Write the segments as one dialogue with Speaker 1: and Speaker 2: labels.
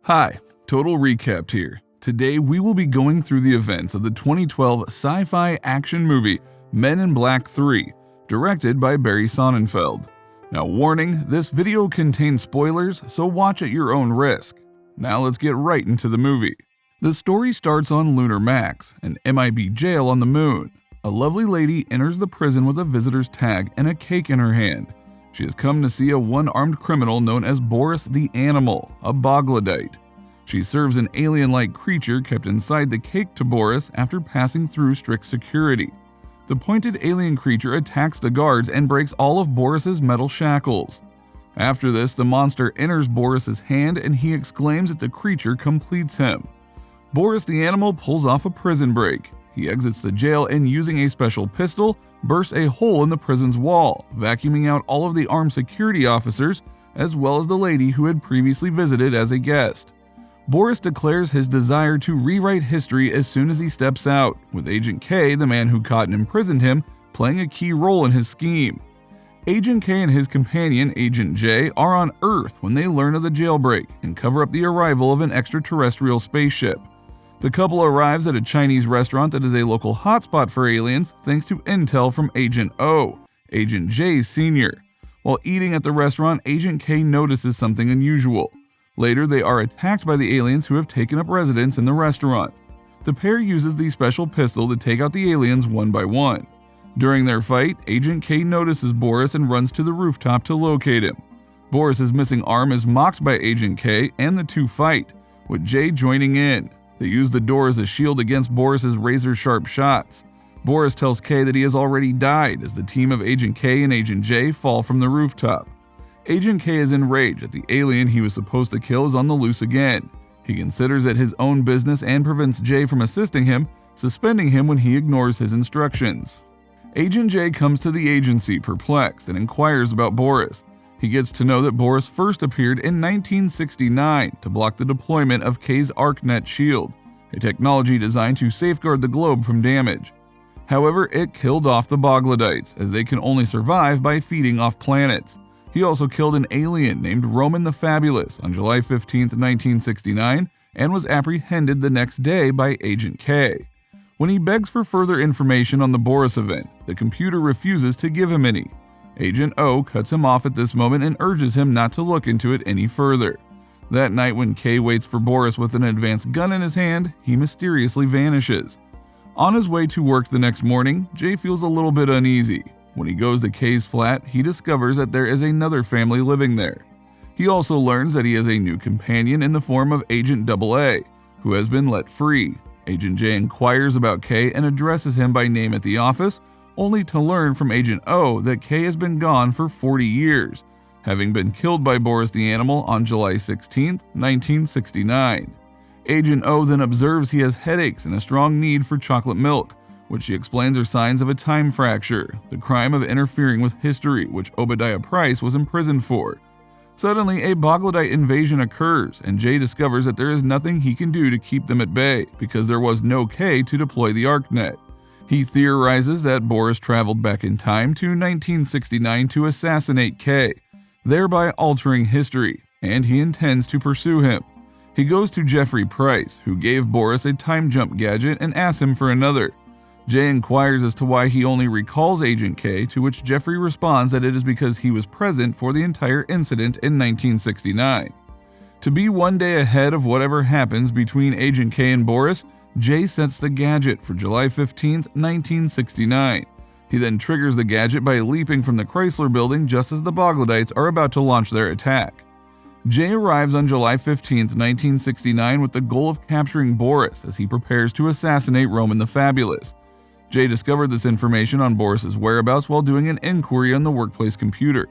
Speaker 1: Hi, Total Recapped here. Today we will be going through the events of the 2012 sci-fi action movie Men in Black 3, directed by Barry Sonnenfeld. Now warning, this video contains spoilers, so watch at your own risk. Now let's get right into the movie. The story starts on LunarMax, an MIB jail on the moon. A lovely lady enters the prison with a visitor's tag and a cake in her hand. She has come to see a one-armed criminal known as Boris the Animal, a Boglodite. She serves an alien-like creature kept inside the cake to Boris after passing through strict security. The pointed alien creature attacks the guards and breaks all of Boris's metal shackles. After this, the monster enters Boris's hand and he exclaims that the creature completes him. Boris the Animal pulls off a prison break. He exits the jail and, using a special pistol, bursts a hole in the prison's wall, vacuuming out all of the armed security officers, as well as the lady who had previously visited as a guest. Boris declares his desire to rewrite history as soon as he steps out, with Agent K, the man who caught and imprisoned him, playing a key role in his scheme. Agent K and his companion, Agent J, are on Earth when they learn of the jailbreak and cover up the arrival of an extraterrestrial spaceship. The couple arrives at a Chinese restaurant that is a local hotspot for aliens thanks to intel from Agent O, Agent J's senior. While eating at the restaurant, Agent K notices something unusual. Later, they are attacked by the aliens who have taken up residence in the restaurant. The pair uses the special pistol to take out the aliens one by one. During their fight, Agent K notices Boris and runs to the rooftop to locate him. Boris's missing arm is mocked by Agent K and the two fight, with J joining in. They use the door as a shield against Boris's razor-sharp shots. Boris tells K that he has already died as the team of Agent K and Agent J fall from the rooftop. Agent K is enraged that the alien he was supposed to kill is on the loose again. He considers it his own business and prevents J from assisting him, suspending him when he ignores his instructions. Agent J comes to the agency perplexed and inquires about Boris. He gets to know that Boris first appeared in 1969 to block the deployment of K's ArcNet shield, a technology designed to safeguard the globe from damage. However, it killed off the Boglodites, as they can only survive by feeding off planets. He also killed an alien named Roman the Fabulous on July 15, 1969, and was apprehended the next day by Agent K. When he begs for further information on the Boris event, the computer refuses to give him any. Agent O cuts him off at this moment and urges him not to look into it any further. That night, when K waits for Boris with an advanced gun in his hand, he mysteriously vanishes. On his way to work the next morning, J feels a little bit uneasy. When he goes to K's flat, he discovers that there is another family living there. He also learns that he has a new companion in the form of Agent AA, who has been let free. Agent J inquires about K and addresses him by name at the office, only to learn from Agent O that K has been gone for 40 years, having been killed by Boris the Animal on July 16, 1969. Agent O then observes he has headaches and a strong need for chocolate milk, which she explains are signs of a time fracture, the crime of interfering with history which Obadiah Price was imprisoned for. Suddenly, a Boglodite invasion occurs, and Jay discovers that there is nothing he can do to keep them at bay because there was no K to deploy the ArcNet. He theorizes that Boris traveled back in time to 1969 to assassinate K, thereby altering history, and he intends to pursue him. He goes to Jeffrey Price, who gave Boris a time jump gadget, and asks him for another. Jay inquires as to why he only recalls Agent K, to which Jeffrey responds that it is because he was present for the entire incident in 1969. To be one day ahead of whatever happens between Agent K and Boris, Jay sets the gadget for July 15, 1969. He then triggers the gadget by leaping from the Chrysler building just as the Boglodites are about to launch their attack. Jay arrives on July 15, 1969 with the goal of capturing Boris as he prepares to assassinate Roman the Fabulous. Jay discovered this information on Boris's whereabouts while doing an inquiry on the workplace computer.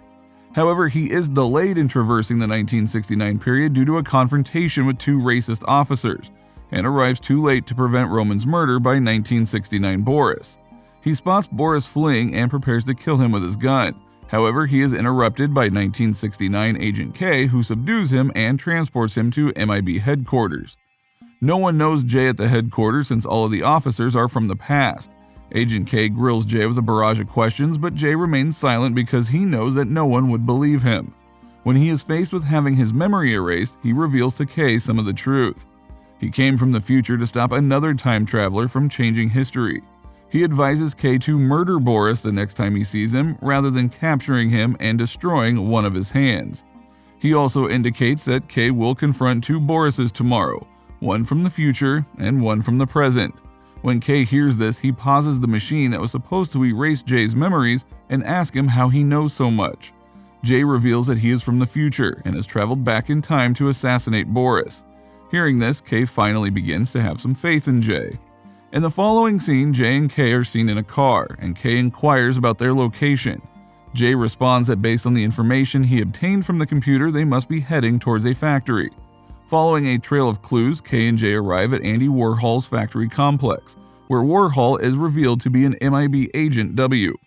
Speaker 1: However, he is delayed in traversing the 1969 period due to a confrontation with two racist officers, and arrives too late to prevent Roman's murder by 1969 Boris. He spots Boris fleeing and prepares to kill him with his gun. However, he is interrupted by 1969 Agent K, who subdues him and transports him to MIB headquarters. No one knows Jay at the headquarters since all of the officers are from the past. Agent K grills Jay with a barrage of questions, but Jay remains silent because he knows that no one would believe him. When he is faced with having his memory erased, he reveals to K some of the truth. He came from the future to stop another time traveler from changing history. He advises K to murder Boris the next time he sees him, rather than capturing him and destroying one of his hands. He also indicates that K will confront two Borises tomorrow, one from the future and one from the present. When K hears this, he pauses the machine that was supposed to erase Jay's memories and asks him how he knows so much. Jay reveals that he is from the future and has traveled back in time to assassinate Boris. Hearing this, K finally begins to have some faith in Jay. In the following scene, Jay and K are seen in a car, and K inquires about their location. Jay responds that based on the information he obtained from the computer, they must be heading towards a factory. Following a trail of clues, K and Jay arrive at Andy Warhol's factory complex, where Warhol is revealed to be an MIB Agent W.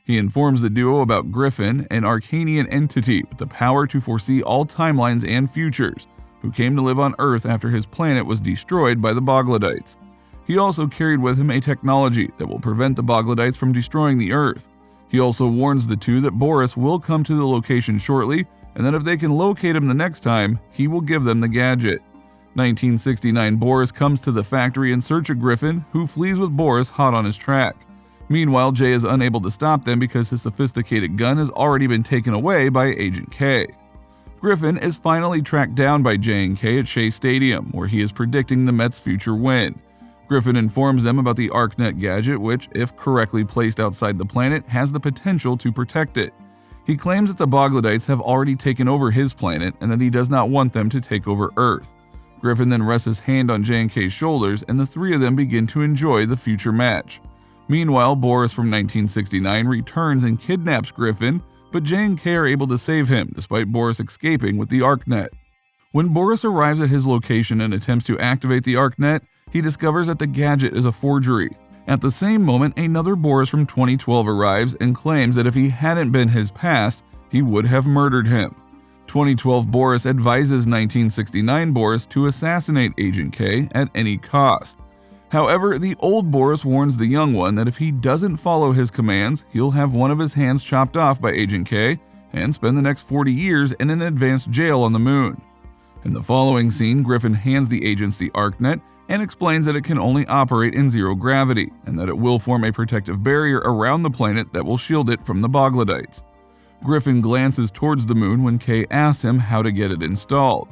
Speaker 1: He informs the duo about Griffin, an Arcanian entity with the power to foresee all timelines and futures, who came to live on Earth after his planet was destroyed by the Boglodites. He also carried with him a technology that will prevent the Boglodites from destroying the Earth. He also warns the two that Boris will come to the location shortly, and that if they can locate him the next time, he will give them the gadget. 1969 Boris comes to the factory in search of Griffin, who flees with Boris hot on his track. Meanwhile, Jay is unable to stop them because his sophisticated gun has already been taken away by Agent K. Griffin is finally tracked down by Jay and K at Shea Stadium, where he is predicting the Mets' future win. Griffin informs them about the ArcNet gadget, which, if correctly placed outside the planet, has the potential to protect it. He claims that the Boglodites have already taken over his planet and that he does not want them to take over Earth. Griffin then rests his hand on Jay and K's shoulders, and the three of them begin to enjoy the future match. Meanwhile, Boris from 1969 returns and kidnaps Griffin, but Jay and K are able to save him, despite Boris escaping with the ArcNet. When Boris arrives at his location and attempts to activate the ArcNet, he discovers that the gadget is a forgery. At the same moment, another Boris from 2012 arrives and claims that if he hadn't been his past, he would have murdered him. 2012 Boris advises 1969 Boris to assassinate Agent K at any cost. However, the old Boris warns the young one that if he doesn't follow his commands, he'll have one of his hands chopped off by Agent K and spend the next 40 years in an advanced jail on the moon. In the following scene, Griffin hands the agents the ArcNet and explains that it can only operate in zero gravity, and that it will form a protective barrier around the planet that will shield it from the Boglodites. Griffin glances towards the moon when K asks him how to get it installed.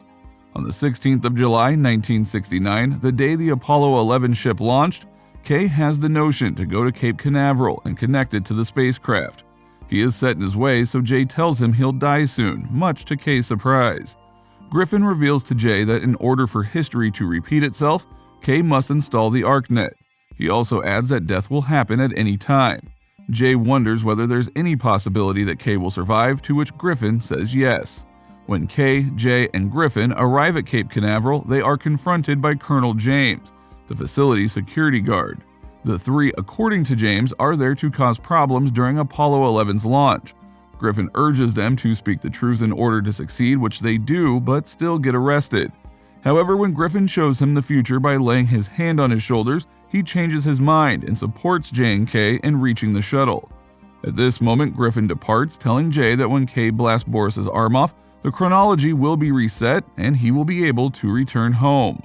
Speaker 1: On the 16th of July, 1969, the day the Apollo 11 ship launched, K has the notion to go to Cape Canaveral and connect it to the spacecraft. He is set in his way, so Jay tells him he'll die soon, much to K's surprise. Griffin reveals to Jay that in order for history to repeat itself, K must install the ArcNet. He also adds that death will happen at any time. Jay wonders whether there's any possibility that K will survive, to which Griffin says yes. When K, Jay, and Griffin arrive at Cape Canaveral, they are confronted by Colonel James, the facility's security guard. The three, according to James, are there to cause problems during Apollo 11's launch. Griffin urges them to speak the truth in order to succeed, which they do, but still get arrested. However, when Griffin shows him the future by laying his hand on his shoulders, he changes his mind and supports Jay and K in reaching the shuttle. At this moment, Griffin departs, telling Jay that when K blasts Boris's arm off, the chronology will be reset and he will be able to return home.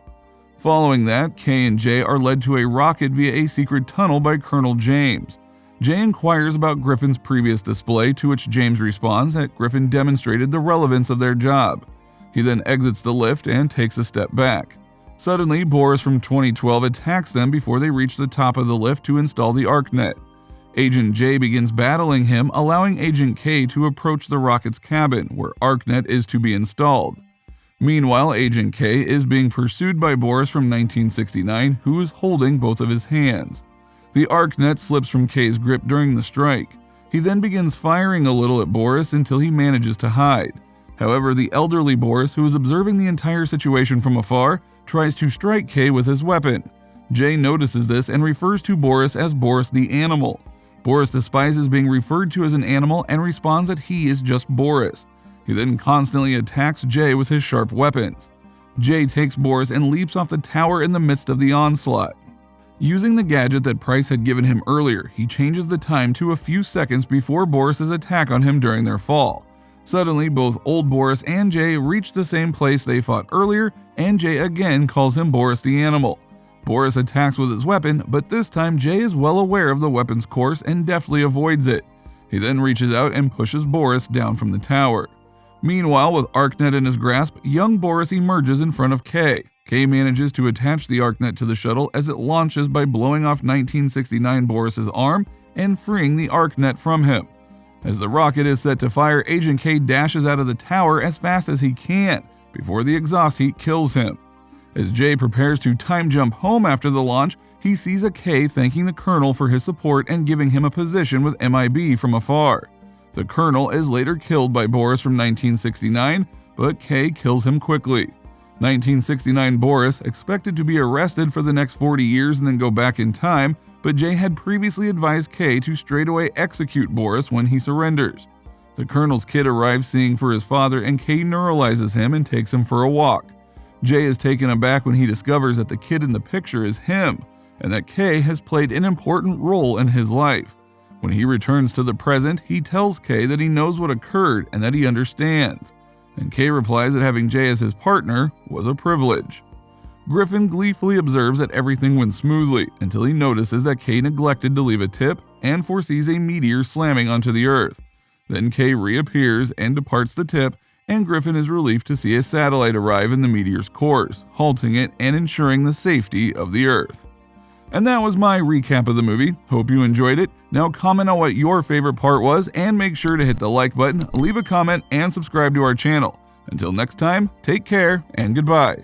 Speaker 1: Following that, K and Jay are led to a rocket via a secret tunnel by Colonel James. Jay inquires about Griffin's previous display, to which James responds that Griffin demonstrated the relevance of their job. He then exits the lift and takes a step back. Suddenly, Boris from 2012 attacks them before they reach the top of the lift to install the ArcNet. Agent J begins battling him, allowing Agent K to approach the rocket's cabin, where ArcNet is to be installed. Meanwhile, Agent K is being pursued by Boris from 1969, who is holding both of his hands. The ArcNet slips from K's grip during the strike. He then begins firing a little at Boris until he manages to hide. However, the elderly Boris, who is observing the entire situation from afar, tries to strike K with his weapon. Jay notices this and refers to Boris as Boris the Animal. Boris despises being referred to as an animal and responds that he is just Boris. He then constantly attacks Jay with his sharp weapons. Jay takes Boris and leaps off the tower in the midst of the onslaught. Using the gadget that Price had given him earlier, he changes the time to a few seconds before Boris's attack on him during their fall. Suddenly, both old Boris and Jay reach the same place they fought earlier, and Jay again calls him Boris the Animal. Boris attacks with his weapon, but this time Jay is well aware of the weapon's course and deftly avoids it. He then reaches out and pushes Boris down from the tower. Meanwhile, with ArcNet in his grasp, young Boris emerges in front of Kay. Kay manages to attach the ArcNet to the shuttle as it launches by blowing off 1969 Boris's arm and freeing the ArcNet from him. As the rocket is set to fire, Agent K dashes out of the tower as fast as he can, before the exhaust heat kills him. As Jay prepares to time jump home after the launch, he sees a K thanking the Colonel for his support and giving him a position with MIB from afar. The Colonel is later killed by Boris from 1969, but K kills him quickly. 1969 Boris expected to be arrested for the next 40 years and then go back in time, but Jay had previously advised K to straightaway execute Boris when he surrenders. The Colonel's kid arrives seeing for his father, and K neuralizes him and takes him for a walk. Jay is taken aback when he discovers that the kid in the picture is him, and that K has played an important role in his life. When he returns to the present, he tells K that he knows what occurred and that he understands, and K replies that having Jay as his partner was a privilege. Griffin gleefully observes that everything went smoothly until he notices that K neglected to leave a tip and foresees a meteor slamming onto the Earth. Then K reappears and departs the tip, and Griffin is relieved to see a satellite arrive in the meteor's course, halting it and ensuring the safety of the Earth. And that was my recap of the movie. Hope you enjoyed it. Now comment on what your favorite part was, and make sure to hit the like button, leave a comment, and subscribe to our channel. Until next time, take care and goodbye.